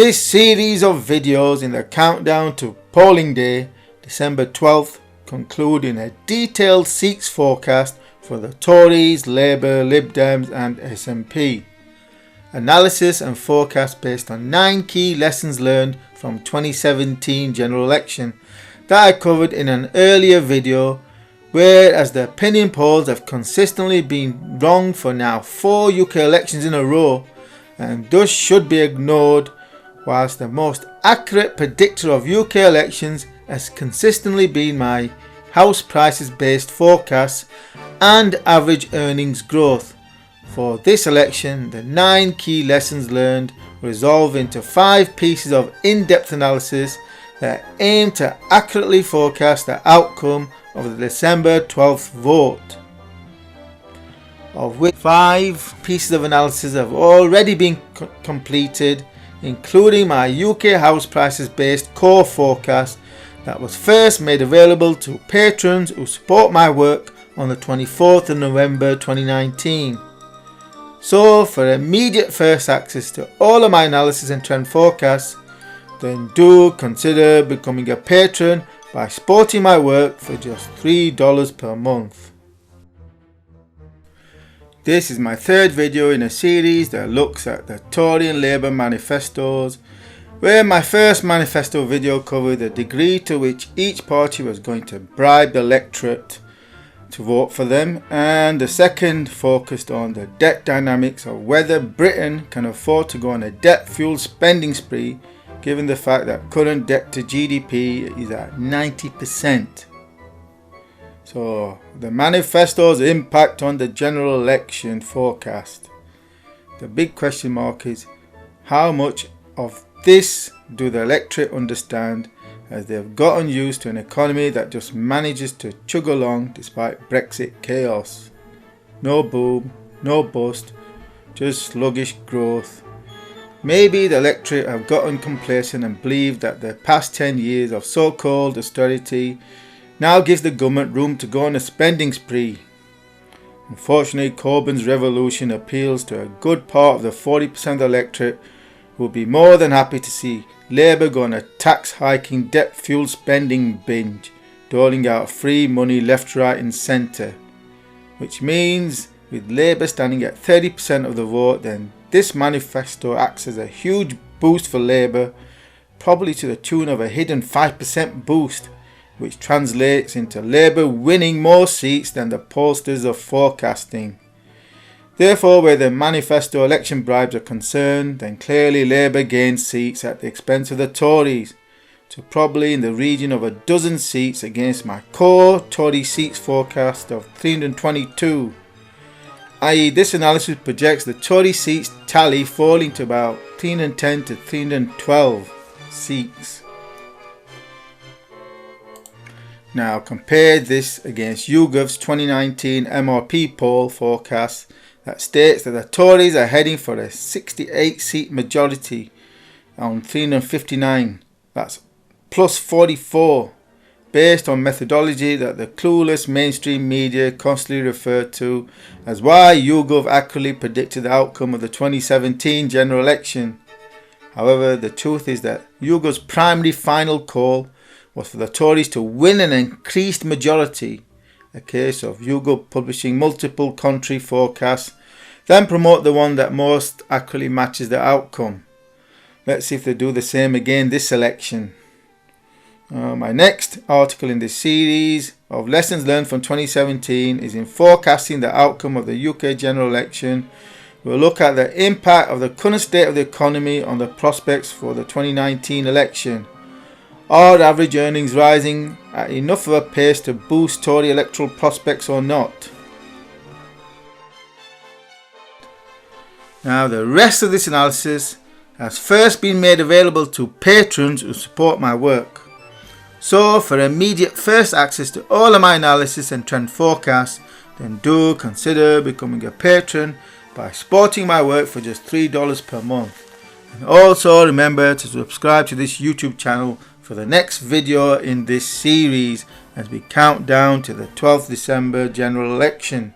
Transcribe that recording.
This series of videos in the countdown to polling day, December 12th, conclude in a detailed seats forecast for the Tories, Labour, Lib Dems and SNP. Analysis and forecast based on 9 key lessons learned from 2017 general election that I covered in an earlier video, whereas the opinion polls have consistently been wrong for now 4 UK elections in a row and thus should be ignored, whilst the most accurate predictor of UK elections has consistently been my house prices based forecasts and average earnings growth. For this election, the 9 key lessons learned resolve into 5 pieces of in-depth analysis that aim to accurately forecast the outcome of the December 12th vote, of which 5 pieces of analysis have already been completed, including my UK house prices based core forecast that was first made available to patrons who support my work on the 24th of November 2019. So for immediate first access to all of my analysis and trend forecasts, then do consider becoming a patron by supporting my work for just $3 per month. This is my 3rd video in a series that looks at the Tory and Labour manifestos, where my first manifesto video covered the degree to which each party was going to bribe the electorate to vote for them, and the second focused on the debt dynamics of whether Britain can afford to go on a debt-fueled spending spree given the fact that current debt to GDP is at 90%. So the manifesto's impact on the general election forecast. The big question mark is how much of this do the electorate understand, as they have gotten used to an economy that just manages to chug along despite Brexit chaos. No boom, no bust, just sluggish growth. Maybe the electorate have gotten complacent and believe that the past 10 years of so-called austerity now gives the government room to go on a spending spree. Unfortunately, Corbyn's revolution appeals to a good part of the 40% of the electorate who will be more than happy to see Labour go on a tax-hiking, debt-fueled spending binge, doling out free money left, right and centre. Which means, with Labour standing at 30% of the vote, then this manifesto acts as a huge boost for Labour, probably to the tune of a hidden 5% boost, which translates into Labour winning more seats than the pollsters are forecasting. Therefore, where the manifesto election bribes are concerned, then clearly Labour gains seats at the expense of the Tories, to probably in the region of a dozen seats against my core Tory seats forecast of 322, i.e. this analysis projects the Tory seats tally falling to about 310 to 312 seats. Now compare this against YouGov's 2019 MRP poll forecast that states that the Tories are heading for a 68 seat majority on 359, that's plus 44, based on methodology that the clueless mainstream media constantly refer to as why YouGov accurately predicted the outcome of the 2017 general election. However, the truth is that YouGov's primary final call was for the Tories to win an increased majority, a case of YouGov publishing multiple country forecasts, then promote the one that most accurately matches the outcome. Let's see if they do the same again this election. My next article in this series of lessons learned from 2017 is in forecasting the outcome of the UK general election. We'll look at the impact of the current state of the economy on the prospects for the 2019 election. Are average earnings rising at enough of a pace to boost Tory electoral prospects or not? Now, the rest of this analysis has first been made available to patrons who support my work. So, for immediate first access to all of my analysis and trend forecasts, then do consider becoming a patron by supporting my work for just $3 per month. And also remember to subscribe to this YouTube channel for the next video in this series as we count down to the 12th December general election.